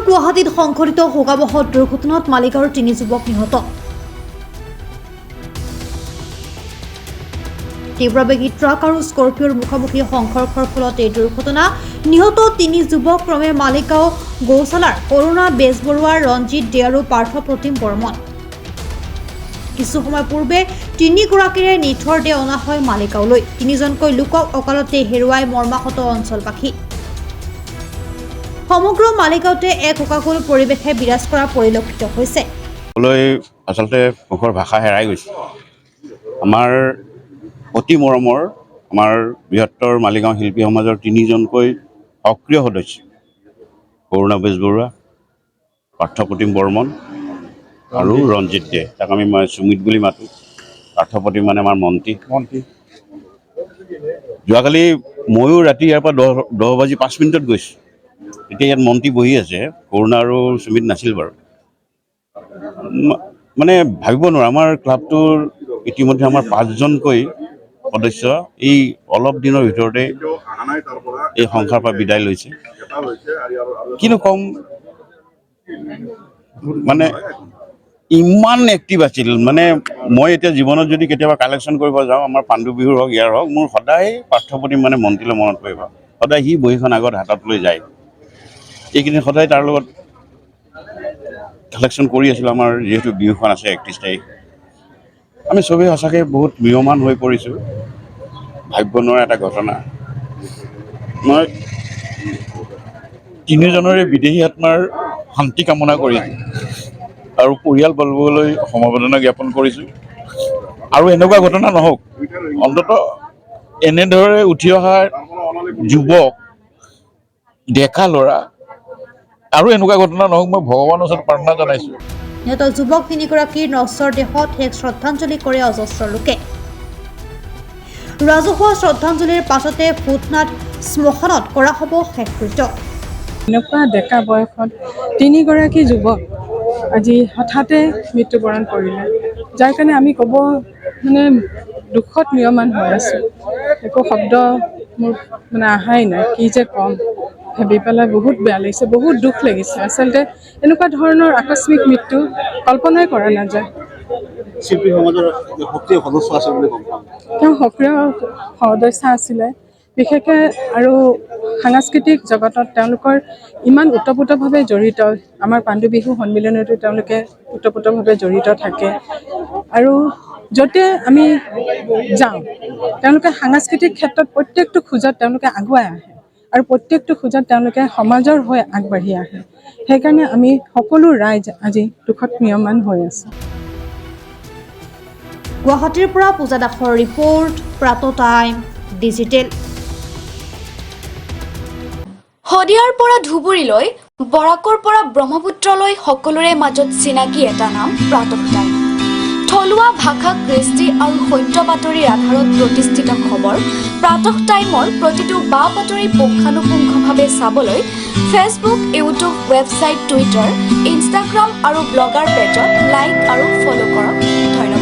গুৱাহাটীত সংঘটিত শোকাবহ দুৰ্ঘটনাত মালিগাঁৱৰ 3 যুৱক নিহত। তীব্ৰবেগী ট্ৰাক আৰু স্কৰ্পিঅ'ৰ মুখামুখি সংঘৰ্ষৰ ফলত এই দুৰ্ঘটনা। নিহত 3 যুৱক ক্ৰমে মালিগাঁও গৌচালাৰ কৰুণা বেজবৰুৱা, ৰঞ্জিত দে আৰু পাৰ্থ প্ৰতিম বৰ্মন। কিছু সময় পূৰ্বে 3 গৰাকীৰে নিথৰ দেহ অনা হয় মালিগাঁৱলৈ। 3জনকৈ লোকক অকালতে হেৰুৱাই মৰ্মাহত অঞ্চলবাসী। সমগ্ৰ মালিগাঁৱতে এক শোকাকুল পৰিৱেশে বিৰাজ কৰা পৰিলক্ষিত হৈছে। আচলতে মুখৰ ভাষা হেৰাই গৈছে। আমাৰ অতি মৰমৰ আমাৰ বৃহত্তৰ মালিগাঁও শিল্পী সমাজৰ 3জনকৈ সক্ৰিয় সদস্য, কৰুণা বেজবৰুৱা, পাৰ্থ প্ৰতিম বৰ্মন আৰু ৰঞ্জিত দে, তাক আমি সুমিত বুলি মাতোঁ। পাৰ্থ প্ৰতিম মানে আমাৰ মন্ত্ৰী। যোৱাকালি ময়ো ৰাতি ইয়াৰ পৰা 10:05 গৈছোঁ। এতিয়া ইয়াত মন্ত্ৰী বহি আছে, কৰুণা আৰু সুমিত নাছিল বাৰু। মানে ভাবিব নোৱাৰোঁ, আমাৰ ক্লাবটোৰ ইতিমধ্যে আমাৰ 5জনকৈ সদস্য এই অলপ দিনৰ ভিতৰতে এই সংসাৰৰ পৰা বিদায় লৈছে। কিনো কম, মানে ইমান এক্টিভ আছিল। মানে মই এতিয়া জীৱনত যদি কেতিয়াবা কালেকশ্যন কৰিব যাওঁ, আমাৰ পাণ্ডু বিহুৰ হওক ইয়াৰ হওক, মোৰ সদায় পাৰ্থপ্ৰতিম মানে মন্ত্ৰীলৈ মনত পৰিব। সদায় সি বহীখন আগত হাতত লৈ যায়। এইকেইদিন সদায় তাৰ লগত কালেকশ্যন কৰি আছিলোঁ। আমাৰ যিহেতু বিহুখন আছে 31 তাৰিখ, আমি চবেই সঁচাকৈ বহুত ম্ৰিয়মান হৈ পৰিছোঁ। ভাবিব নোৱাৰা এটা ঘটনা। মই 3জনৰে বিদেহী আত্মাৰ শান্তি কামনা কৰিছোঁ আৰু পৰিয়ালবৰ্গলৈ সমবেদনা জ্ঞাপন কৰিছোঁ। আৰু এনেকুৱা ঘটনা নহওক, অন্ততঃ এনেদৰে উঠি অহা যুৱক, ডেকা ল'ৰা আৰু এনেকুৱা ঘটনা নহওক, মই ভগৱানৰ ওচৰত প্ৰাৰ্থনা জনাইছোঁ। নিহত যুৱক 3গৰাকীৰ নশ্বৰ দেহত শেষ শ্ৰদ্ধাঞ্জলি কৰে অজস্ৰ লোকে। ৰাজহুৱা শ্ৰদ্ধাঞ্জলিৰ পাছতে ভূতনাথ শ্মশানত কৰা হ'ব শেষকৃত্য। এনেকুৱা ডেকা বয়সত 3গৰাকী যুৱক আজি হঠাতে মৃত্যুবৰণ কৰিলে, যাৰ কাৰণে আমি ক'ব মানে দুখত ম্ৰিয়মান হৈ আছোঁ। একো শব্দ মোৰ মানে আহাই নাই, কি যে ক'ম। ভাবি পেলাই বহুত বেয়া লাগিছে, বহুত দুখ লাগিছে। আচলতে এনেকুৱা ধৰণৰ আকস্মিক মৃত্যু কল্পনাই কৰা নাযায়। শিল্পী সমাজৰ সক্ৰিয় সদস্য আছে বুলি গম পাওঁ। তেওঁ সক্ৰিয় সদস্য আছিলে, বিশেষকৈ আৰু সাংস্কৃতিক জগতত তেওঁলোকৰ ইমান ওতপ্ৰোতভাৱে জড়িত। আমাৰ পাণ্ডু বিহু সন্মিলনতো তেওঁলোকে ওতপ্ৰোতভাৱে জড়িত থাকে। আৰু য'তে আমি যাওঁ, তেওঁলোকে সাংস্কৃতিক ক্ষেত্ৰত প্ৰত্যেকটো খোজত তেওঁলোকে আগুৱাই আহে আৰু প্ৰত্যেকটো খোজত তেওঁলোকে সমাজৰ হৈ আগবাঢ়ি আহে। সেইকাৰণে আমি সকলো ৰাইজ আজি দুখত ম্ৰিয়মান হৈ আছোঁ। গুৱাহাটীৰ পৰা পূজা দাসৰ ৰিপৰ্ট, প্ৰাত টাইম ডিজিটেল। শদিয়াৰ পৰা ধুবুৰীলৈ, বৰাকৰ পৰা ব্ৰহ্মপুত্ৰলৈ সকলোৰে মাজত চিনাকি এটা নাম প্ৰাত টাইম। থলুৱা ভাষা, কৃষ্টি আৰু সত্য বাতৰিৰ আধাৰত প্ৰতিষ্ঠিত খবৰ প্ৰাত টাইমৰ প্ৰতিটো বা বাতৰি পুংখানুপুংখভাৱে চাবলৈ Facebook, YouTube, website, Twitter, Instagram আৰু ব্লগাৰ পেজত লাইক আৰু ফ'ল' কৰক। ধন্যবাদ।